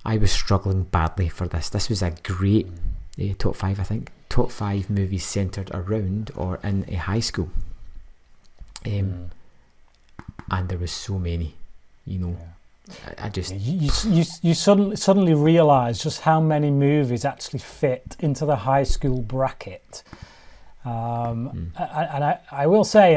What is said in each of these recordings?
I was struggling badly for this. This was a great top 5, I think. Top 5 movies centred around or in a high school. And there was so many, you know. I just you suddenly realise just how many movies actually fit into the high school bracket. And I will say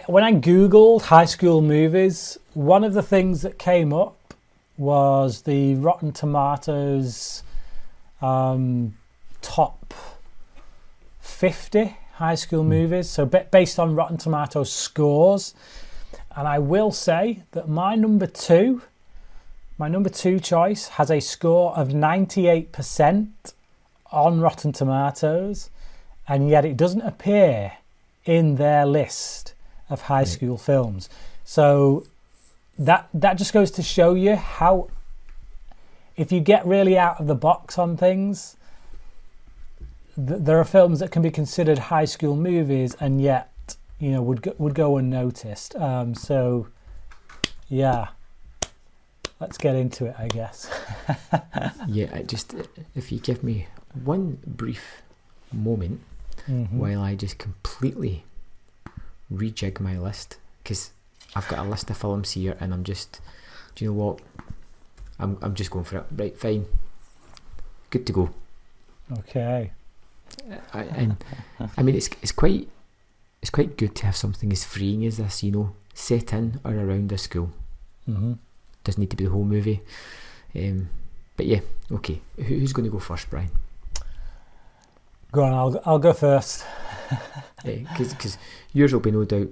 when I googled high school movies, one of the things that came up was the Rotten Tomatoes top 50 high school movies, so based on Rotten Tomatoes scores. And I will say that my number two choice has a score of 98% on Rotten Tomatoes, and yet it doesn't appear in their list of high school films. So that just goes to show you how, if you get really out of the box on things, there are films that can be considered high school movies and yet, you know, would go unnoticed. So yeah, let's get into it, I guess. Yeah, if you give me one brief moment while I just completely rejig my list, because I've got a list of films here and I'm just, do you know what? I'm just going for it. Right, fine, good to go. Okay. I mean, it's quite good to have something as freeing as this, you know, set in or around a school. Doesn't need to be the whole movie. But yeah, okay. Who's going to go first, Brian? Go on, I'll go first. Because yours will be no doubt,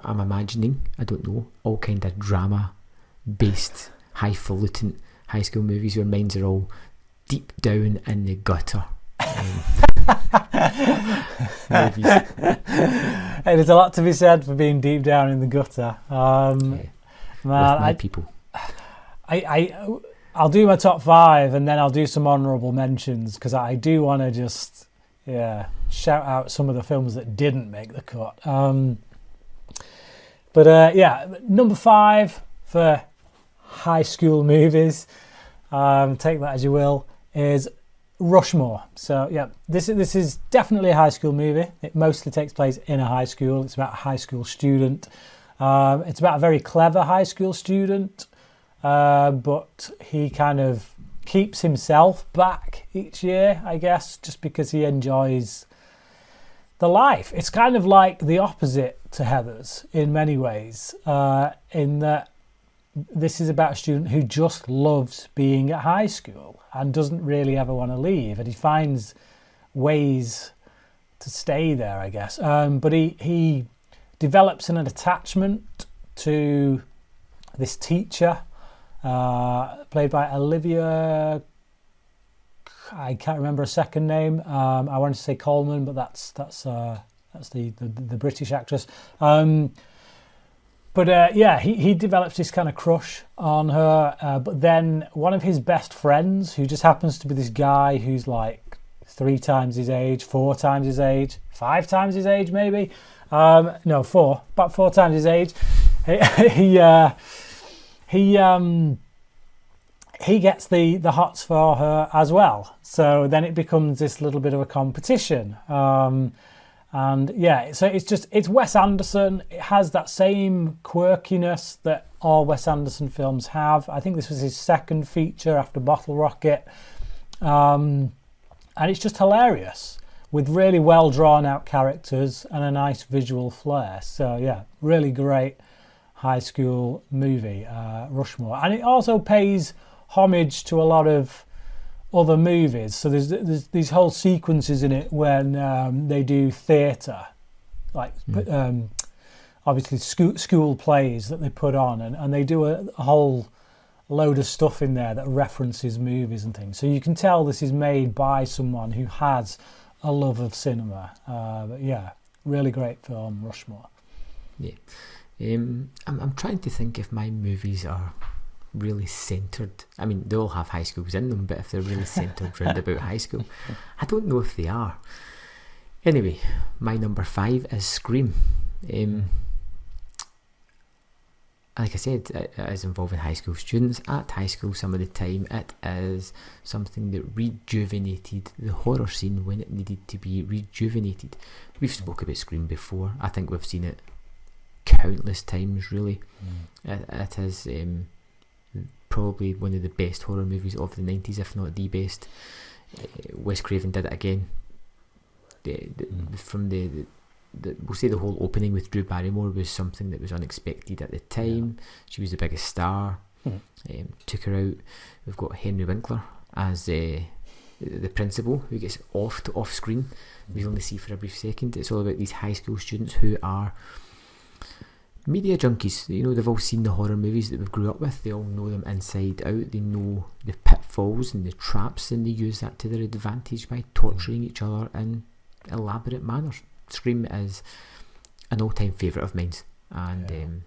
I'm imagining, I don't know, all kind of drama-based, highfalutin high school movies, where mine's are all deep down in the gutter. Movies. Hey, there's a lot to be said for being deep down in the gutter. With my people. I'll do my top 5 and then I'll do some honourable mentions, because I do want to just shout out some of the films that didn't make the cut. Number 5 for high school movies, take that as you will, is Rushmore. So yeah, this is definitely a high school movie. It mostly takes place in a high school. It's about a high school student. It's about a very clever high school student, but he kind of keeps himself back each year, I guess, just because he enjoys the life. It's kind of like the opposite to Heathers in many ways, in that this is about a student who just loves being at high school and doesn't really ever want to leave, and he finds ways to stay there, I guess. But he develops an attachment to this teacher, played by Olivia. I can't remember a second name. I wanted to say Coleman, but that's the British actress. He develops this kind of crush on her. But then one of his best friends, who just happens to be this guy who's like 3 times his age, 4 times his age, 5 times his age, maybe. No, 4. About 4 times his age. He gets the hots for her as well. So then it becomes this little bit of a competition. So it's Wes Anderson. It has that same quirkiness that all Wes Anderson films have. I think this was his second feature after Bottle Rocket. And it's just hilarious, with really well drawn out characters and a nice visual flair. So yeah, really great high school movie, Rushmore. And it also pays homage to a lot of other movies. So there's these whole sequences in it when they do theatre, like obviously school plays that they put on, and they do a whole load of stuff in there that references movies and things. So you can tell this is made by someone who has a love of cinema. But yeah, really great film, Rushmore. Yeah. I'm trying to think if my movies are really centred. I mean, they all have high schools in them, but if they're really centred round about high school, I don't know if they are. Anyway, my number 5 is Scream. like I said, it is involving high school students at high school some of the time. It is something that rejuvenated the horror scene when it needed to be rejuvenated. We've spoke about Scream before. I think we've seen it countless times, really. It is probably one of the best horror movies of the 90s, if not the best. Wes Craven did it again. From we'll say the whole opening with Drew Barrymore was something that was unexpected at the time. She was the biggest star. Took her out. We've got Henry Winkler as the principal, who gets off screen. We only see for a brief second. It's all about these high school students who are media junkies. You know, they've all seen the horror movies that we've grew up with. They all know them inside out. They know the pitfalls and the traps, and they use that to their advantage by torturing each other in elaborate manners. Scream is an all-time favourite of mine, and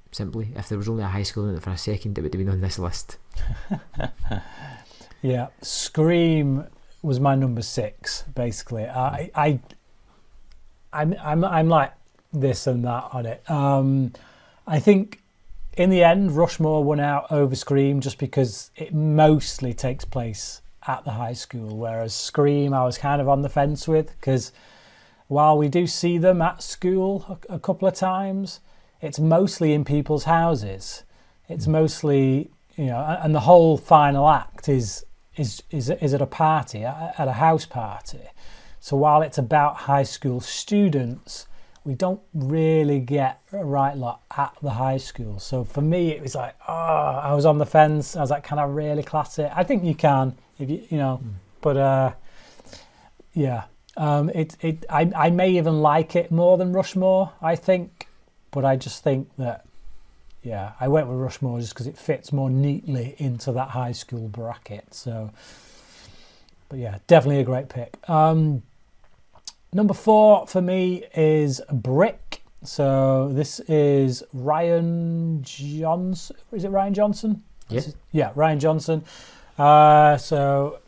simply, if there was only a high school in it for a second, it would have been on this list. Yeah, Scream was my number 6. Basically, I'm like this and that on it. I think in the end, Rushmore won out over Scream just because it mostly takes place at the high school, whereas Scream I was kind of on the fence with, because while we do see them at school a couple of times, it's mostly in people's houses. It's mostly, you know, and the whole final act is at a party, at a house party. So while it's about high school students, we don't really get a right lot at the high school. So for me, it was like, I was on the fence. I was like, can I really class it? I think you can, if you know, but yeah. I may even like it more than Rushmore, I think, but I just think that, yeah, I went with Rushmore just because it fits more neatly into that high school bracket. So, but yeah, definitely a great pick. Number 4 for me is Brick. So this is Ryan Johnson. Is it Ryan Johnson? Yeah. Yeah, Ryan Johnson. So,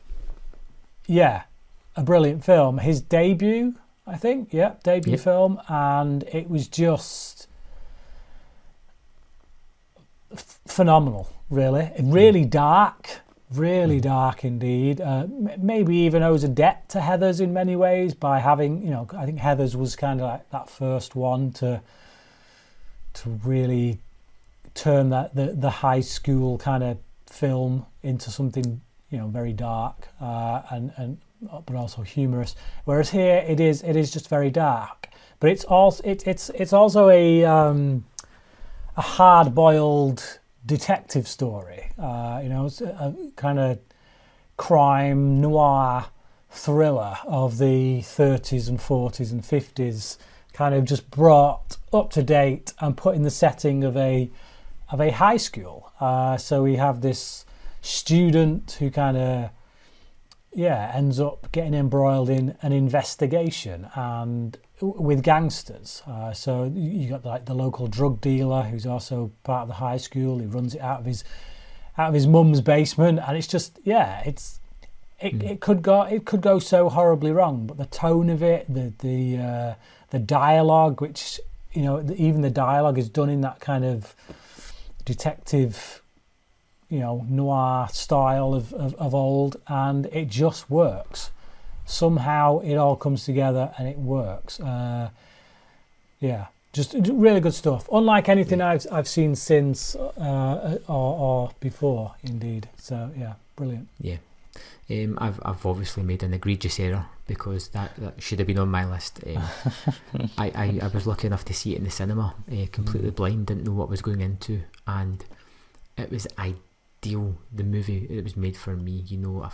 yeah. A brilliant film. His debut, I think. Yeah, debut film. And it was just phenomenal, really. Really dark. Really dark indeed. Maybe even owes a debt to Heathers in many ways by having, you know, I think Heathers was kind of like that first one to really turn that the high school kind of film into something, you know, very dark and but also humorous. Whereas here it is just very dark. But it's also a hard-boiled detective story. You know, it's a kind of crime noir thriller of the 30s and 40s and 50s, kind of just brought up to date and put in the setting of a high school. So we have this student who kind of ends up getting embroiled in an investigation and with gangsters. So you got like the local drug dealer who's also part of the high school. He runs it out of his mum's basement, and it's just it could go so horribly wrong. But the tone of it, the dialogue, which, you know, even the dialogue is done in that kind of detective, you know, noir style of old, and it just works. Somehow it all comes together and it works. Just really good stuff. Unlike anything I've seen since or before, indeed. So yeah, brilliant. Yeah, I've obviously made an egregious error because that should have been on my list. I was lucky enough to see it in the cinema, completely blind, didn't know what I was going into, and it was ideal. The movie, it was made for me. You know,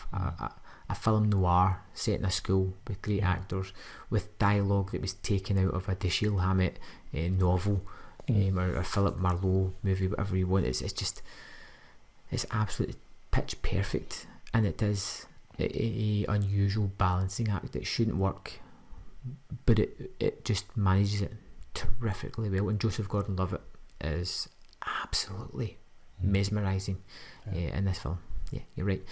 a film noir set in a school with great actors, with dialogue that was taken out of a Dashiell Hammett novel, or Philip Marlowe movie, whatever you want. It's absolutely pitch perfect, and it is a unusual balancing act that shouldn't work, but it just manages it terrifically well. And Joseph Gordon-Levitt is absolutely mesmerising in this film. Yeah, you're right.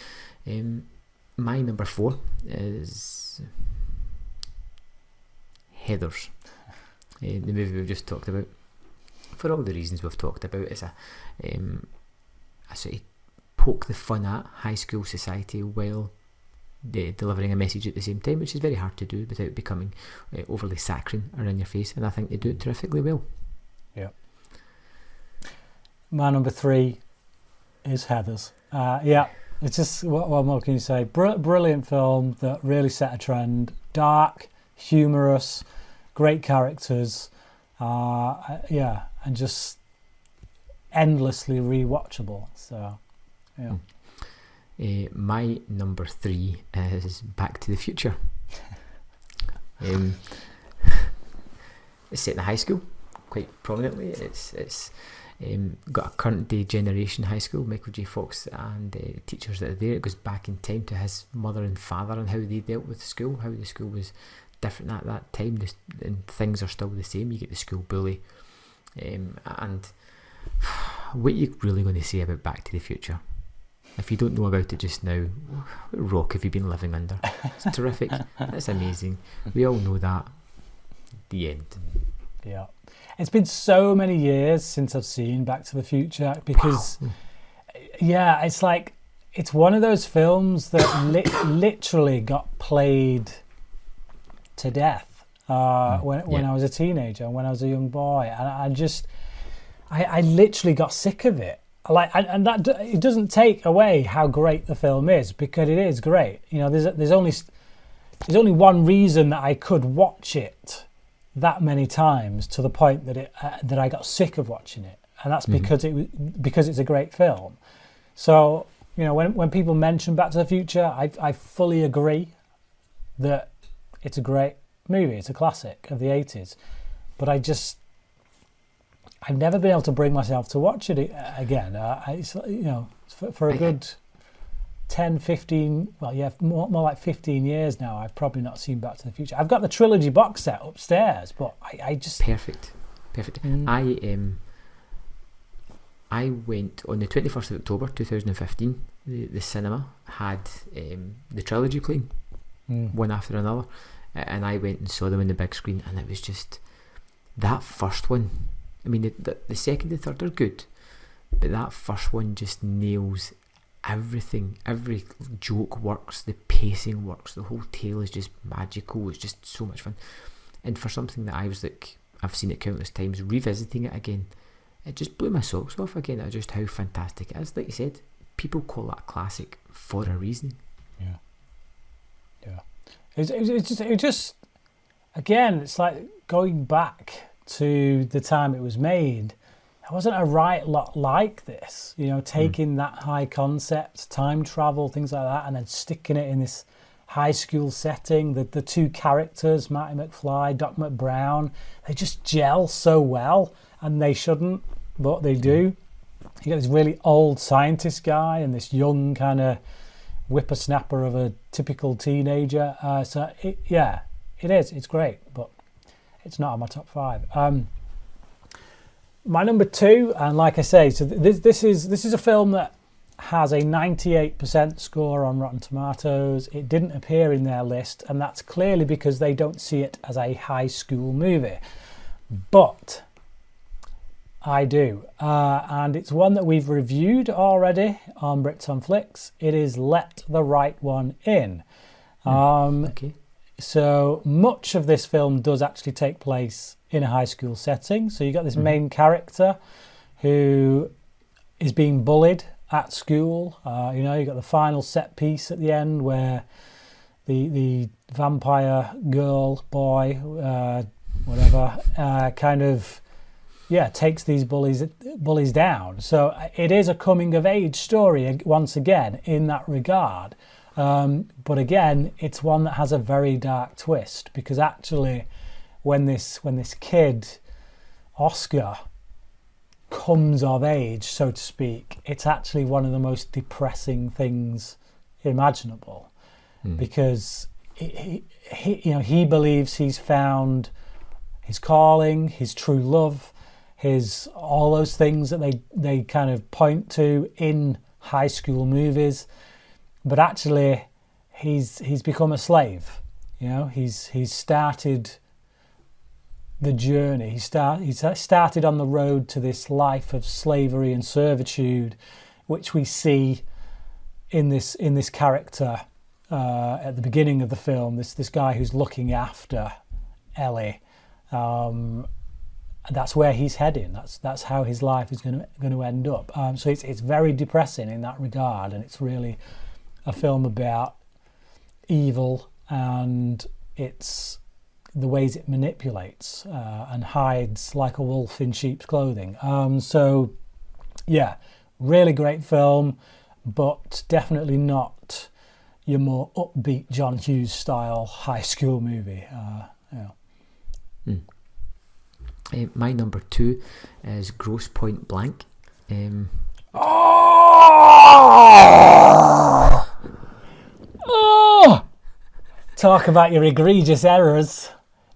My number 4 is Heathers, the movie we've just talked about. for all the reasons we've talked about. It's a sort of poke the fun at high school society while delivering a message at the same time, which is very hard to do without becoming overly saccharine or in your face, and I think they do it terrifically well. Yeah. My number 3 is Heathers. It's just, what more can you say? Brilliant film that really set a trend. Dark, humorous, great characters, and just endlessly rewatchable. So, yeah. My number 3 is Back to the Future. It's set in a high school, quite prominently. It's got a current day generation high school, Michael J. Fox and teachers that are there. It goes back in time to his mother and father and how they dealt with school, how the school was different at that time, and things are still the same. You get the school bully, and what are you really going to say about Back to the Future? If you don't know about it just now, what rock have you been living under? It's terrific. It's amazing. We all know that. The end. Yeah. It's been so many years since I've seen Back to the Future because, it's like, it's one of those films that literally got played to death when I was a teenager and when I was a young boy. And I literally got sick of it. And that it doesn't take away how great the film is, because it is great. You know, there's only one reason that I could watch it that many times to the point that that I got sick of watching it, and that's because it's a great film. So, you know, when people mention Back to the Future, I fully agree that it's a great movie. It's a classic of the 80s, but I've never been able to bring myself to watch it again. For a good 10, 15, more like 15 years now, I've probably not seen Back to the Future. I've got the trilogy box set upstairs, but I just... Perfect. I went on the 21st of October 2015. The cinema had the trilogy playing, one after another, and I went and saw them on the big screen, and it was just that first one. I mean, the second and third are good, but that first one just nails everything. Every joke works, the pacing works, the whole tale is just magical. It's just so much fun. And for something that I was like, I've seen it countless times, revisiting it again, it just blew my socks off again at just how fantastic it is. Like you said, people call that a classic for a reason. Yeah. It just again, it's like going back to the time it was made. There wasn't a right lot like this, you know, taking that high concept, time travel, things like that, and then sticking it in this high school setting. The two characters, Marty McFly, Doc McBrown, they just gel so well, and they shouldn't, but they do. You get this really old scientist guy and this young kind of whippersnapper of a typical teenager. It is. It's great, but it's not on my top 5. My number 2, and like I say, so this is a film that has a 98% score on Rotten Tomatoes. It didn't appear in their list, and that's clearly because they don't see it as a high school movie. But I do, and it's one that we've reviewed already on Brits on Flicks. It is Let the Right One In. Okay. So much of this film does actually take place in a high school setting. So you got this main character who is being bullied at school. You got the final set piece at the end where the vampire girl, boy, whatever, takes these bullies down. So it is a coming of age story once again in that regard. But again, it's one that has a very dark twist, because actually when this kid, Oscar, comes of age, so to speak, it's actually one of the most depressing things imaginable, because he believes he's found his calling, his true love, all those things that they kind of point to in high school movies. But actually, he's become a slave. You know, he's started the journey. He started on the road to this life of slavery and servitude, which we see in this character at the beginning of the film. This guy who's looking after Ellie. That's where he's heading. That's how his life is going to end up. So it's very depressing in that regard, and it's really a film about evil and it's the ways it manipulates and hides like a wolf in sheep's clothing. So yeah, really great film, but definitely not your more upbeat John Hughes style high school movie. My number 2 is Grosse Pointe Blank. Talk about your egregious errors.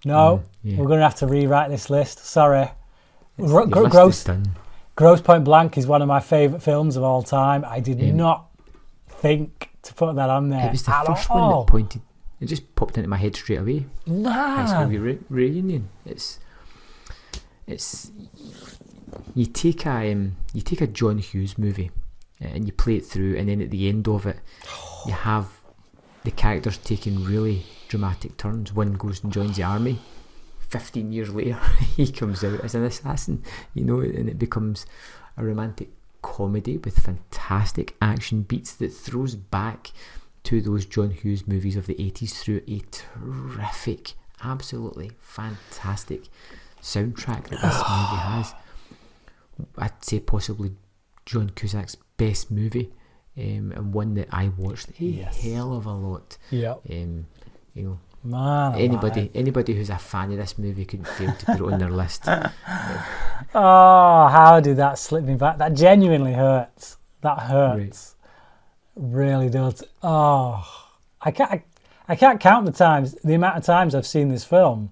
No, we're going to have to rewrite this list. Sorry. Grosse Pointe Blank is one of my favourite films of all time. I did not think to put that on there. It was the first one that pointed. It just popped into my head straight away. Man. High School Reunion. It's you take a John Hughes movie and you play it through, and then at the end of it, you have the characters taking really dramatic turns. One goes and joins the army. 15 years later, he comes out as an assassin, and it becomes a romantic comedy with fantastic action beats that throws back to those John Hughes movies of the 80s through a terrific, absolutely fantastic soundtrack that this movie has. I'd say possibly John Cusack's best movie, and one that I watched a hell of a lot. Yeah. Man, anybody who's a fan of this movie couldn't fail to put it on their list. Oh, how did that slip me back? That genuinely hurts. That hurts. Right. Really does. Oh, I can't count the amount of times I've seen this film.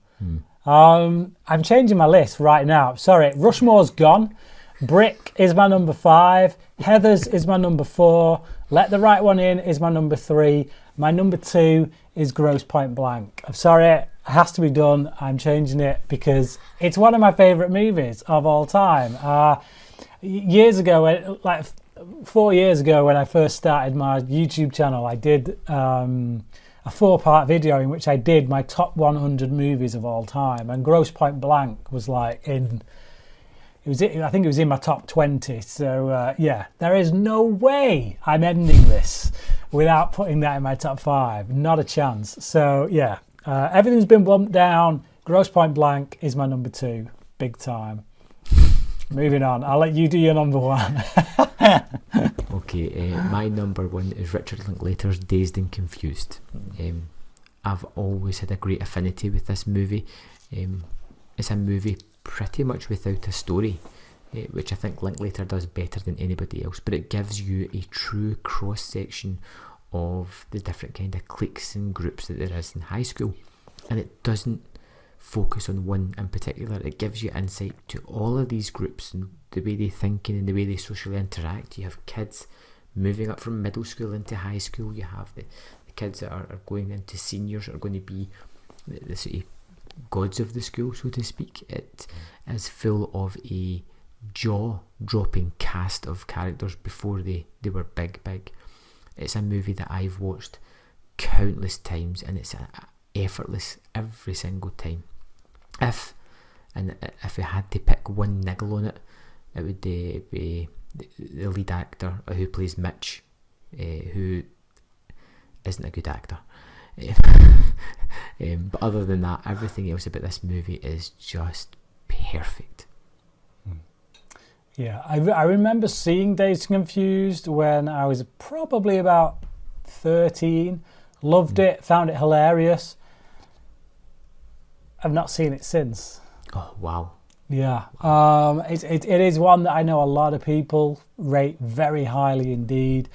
I'm changing my list right now. Sorry, Rushmore's gone. Brick is my number 5. Heathers is my number 4. Let the Right One In is my number 3. My number 2 is Grosse Pointe Blank. I'm sorry, it has to be done. I'm changing it because it's one of my favourite movies of all time. Years ago, like 4 years ago, when I first started my YouTube channel, I did a 4-part video in which I did my top 100 movies of all time, and Grosse Pointe Blank was like I think it was in my top 20. So there is no way I'm ending this without putting that in my top 5. Not a chance. So yeah, everything's been bumped down. Grosse Pointe Blank is my number 2, big time. Moving on, I'll let you do your number 1. Okay, my number 1 is Richard Linklater's Dazed and Confused. I've always had a great affinity with this movie. It's a movie pretty much without a story, which I think Linklater does better than anybody else, but it gives you a true cross-section of the different kind of cliques and groups that there is in high school, and it doesn't focus on one in particular. It gives you insight to all of these groups and the way they think and the way they socially interact. You have kids moving up from middle school into high school. You have the kids that are going into seniors, are going to be the sort of gods of the school, so to speak. It is full of a jaw-dropping cast of characters before they were big. It's a movie that I've watched countless times, and it's effortless every single time. If I had to pick one niggle on it, it would be the lead actor who plays Mitch, who isn't a good actor. But other than that, everything else about this movie is just perfect. Yeah, I remember seeing Dazed and Confused when I was probably about 13. Loved it, found it hilarious. I've not seen it since. Oh, wow. Yeah, it is one that I know a lot of people rate very highly indeed.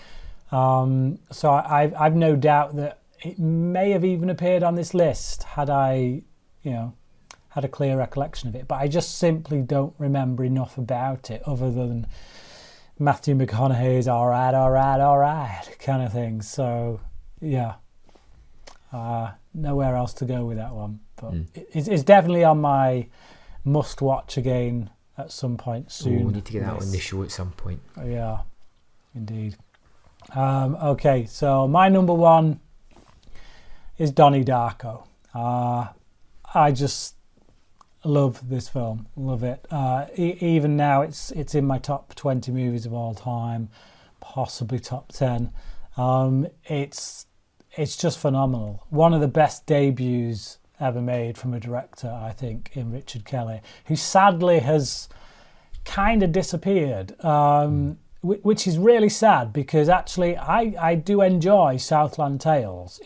So I've no doubt that it may have even appeared on this list had I, had a clear recollection of it. But I just simply don't remember enough about it other than Matthew McConaughey's all right kind of thing. So, yeah. Nowhere else to go with that one. But it's definitely on my must-watch again at some point soon. We need to get that on the show at some point. Yeah, indeed. Okay, so my number one is Donnie Darko. I just love this film. Love it. Even now, it's in my top 20 movies of all time, possibly top 10. It's just phenomenal. One of the best debuts ever made from a director, I think, in Richard Kelly, who sadly has kind of disappeared, which is really sad, because actually I do enjoy Southland Tales.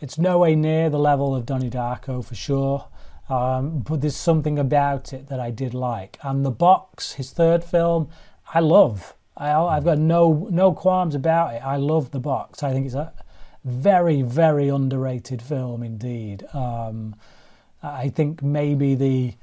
It's nowhere near the level of Donnie Darko for sure, but there's something about it that I did like. And The Box, his third film, I love. I've got no qualms about it. I love The Box. I think it's a very, very underrated film indeed. I think maybe the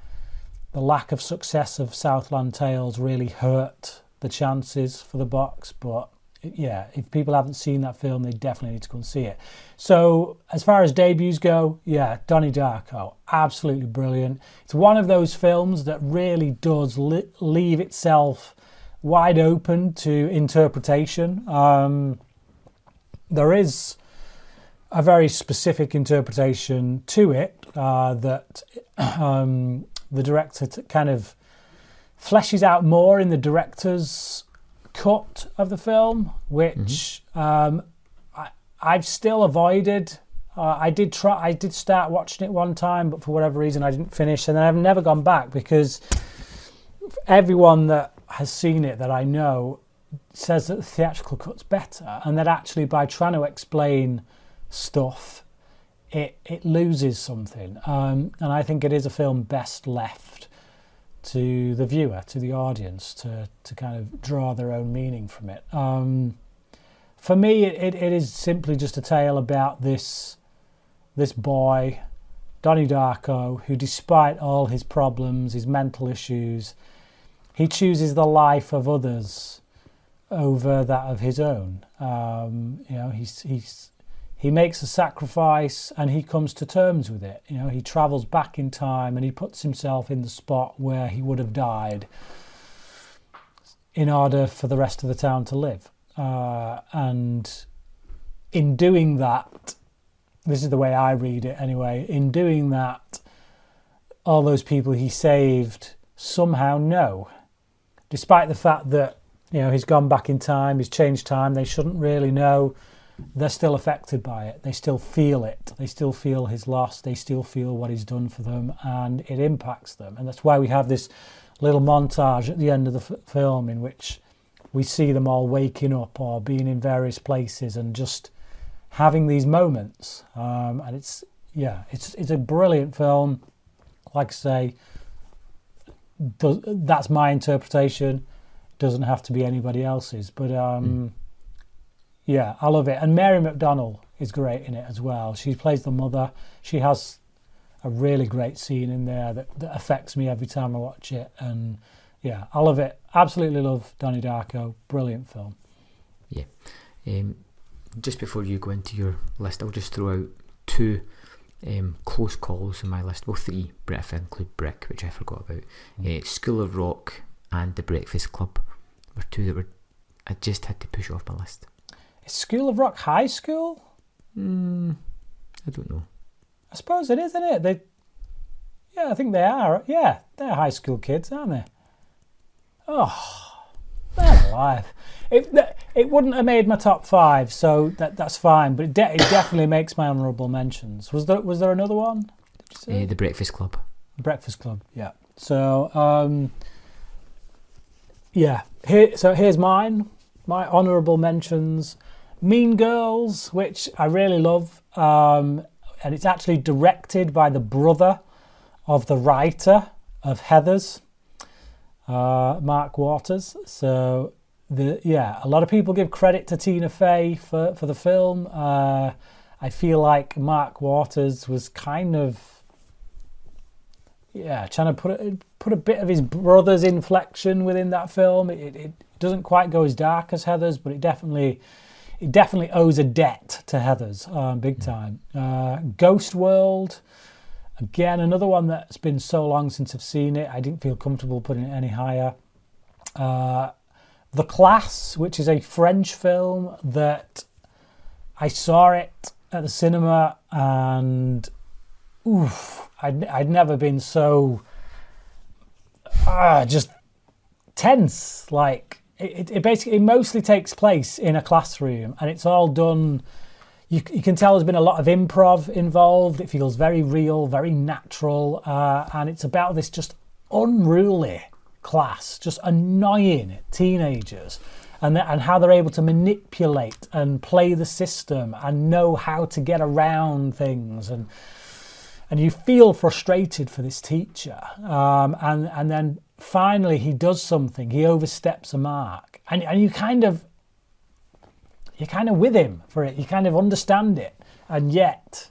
lack of success of Southland Tales really hurt the chances for The Box, but yeah, if people haven't seen that film, they definitely need to go and see it. So as far as debuts go, yeah, Donnie Darko, absolutely brilliant. It's one of those films that really does leave itself wide open to interpretation. There is a very specific interpretation to it that the director kind of fleshes out more in the director's cut of the film, which I've still avoided. I did start watching it one time, but for whatever reason I didn't finish, and then I've never gone back, because everyone that has seen it that I know says that the theatrical cut's better, and that actually by trying to explain stuff it loses something, and I think it is a film best left to the viewer, to the audience, to kind of draw their own meaning from it. For me, it is simply just a tale about this boy, Donnie Darko, who, despite all his problems, his mental issues, he chooses the life of others over that of his own. He makes a sacrifice and he comes to terms with it. He travels back in time and he puts himself in the spot where he would have died in order for the rest of the town to live. And in doing that, this is the way I read it anyway, in doing that, all those people he saved somehow know, despite the fact that he's gone back in time, he's changed time, they shouldn't really know. They're still affected by it. They still feel it. They still feel his loss. They still feel what he's done for them, and it impacts them. And that's why we have this little montage at the end of the film in which we see them all waking up or being in various places and just having these moments. And it's a brilliant film. Like I say, that's my interpretation. Doesn't have to be anybody else's, but yeah, I love it. And Mary McDonnell is great in it as well. She plays the mother. She has a really great scene in there that affects me every time I watch it. And yeah, I love it. Absolutely love Donnie Darko. Brilliant film. Yeah. Just before you go into your list, I'll just throw out two close calls in my list. Well, three, but if I include Brick, which I forgot about. School of Rock and The Breakfast Club were two that I just had to push off my list. Is School of Rock high school? I don't know. I suppose it is, isn't it? I think they are. Yeah, they're high school kids, aren't they? Oh, man alive. It wouldn't have made my top 5, so that's fine. But it definitely makes my honourable mentions. Was there another one? Did you say? The Breakfast Club. Breakfast Club. Yeah. So here's mine. My honourable mentions. Mean Girls, which I really love, and it's actually directed by the brother of the writer of Heathers, Mark Waters. So a lot of people give credit to Tina Fey for the film. I feel like Mark Waters was kind of trying to put a bit of his brother's inflection within that film. It doesn't quite go as dark as Heathers, but it definitely it definitely owes a debt to Heathers, big time. Ghost World, again, another one that's been so long since I've seen it, I didn't feel comfortable putting it any higher. The Class, which is a French film that I saw it at the cinema, and I'd never been so just tense. Like it basically mostly takes place in a classroom, and it's all done. You can tell there's been a lot of improv involved. It feels very real, very natural, and it's about this just unruly class, just annoying teenagers, and how they're able to manipulate and play the system and know how to get around things, and you feel frustrated for this teacher, and then finally he does something, he oversteps a mark, and you're kind of with him for it, you kind of understand it, and yet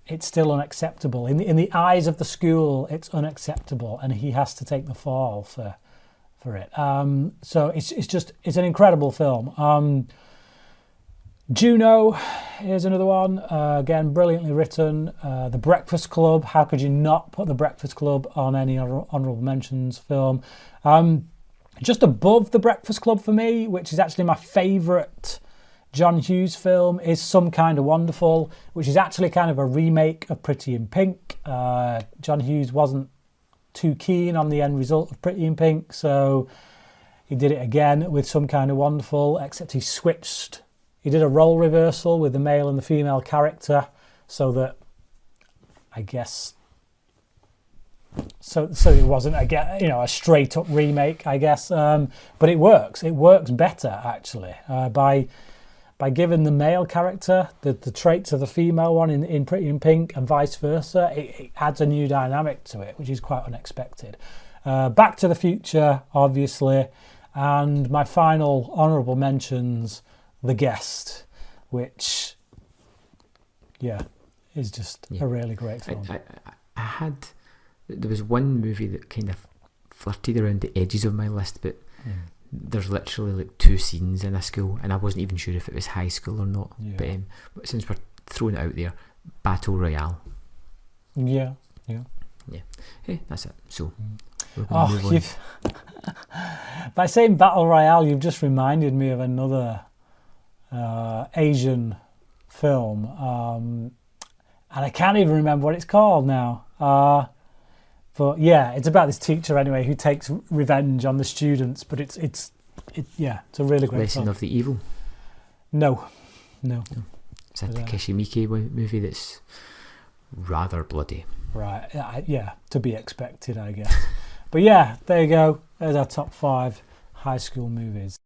it's still unacceptable. In the eyes of the school, it's unacceptable, and he has to take the fall for it. So it's an incredible film. Juno is another one. Again, brilliantly written. The Breakfast Club. How could you not put The Breakfast Club on any honourable mentions film? Just above The Breakfast Club for me, which is actually my favourite John Hughes film, is Some Kind of Wonderful, which is actually kind of a remake of Pretty in Pink. John Hughes wasn't too keen on the end result of Pretty in Pink, so he did it again with Some Kind of Wonderful, except he switched. He did a role reversal with the male and the female character, so that, I guess, so it wasn't a straight up remake, I guess. But it works. It works better actually by giving the male character the traits of the female one in Pretty in Pink, and vice versa. It adds a new dynamic to it, which is quite unexpected. Back to the Future, obviously, and my final honourable mentions, The Guest, which, is just a really great film. There was one movie that kind of flirted around the edges of my list, but there's literally like 2 scenes in a school, and I wasn't even sure if it was high school or not. Yeah. But since we're throwing it out there, Battle Royale. Yeah. Hey, that's it. So, by saying Battle Royale, you've just reminded me of another Asian film, and I can't even remember what it's called now. But yeah, it's about this teacher anyway who takes revenge on the students. But it's a really great Lesson film. of the Evil. No. It's a Takeshi Miike movie that's rather bloody. Right, to be expected, I guess. But yeah, there you go. There's our top 5 high school movies.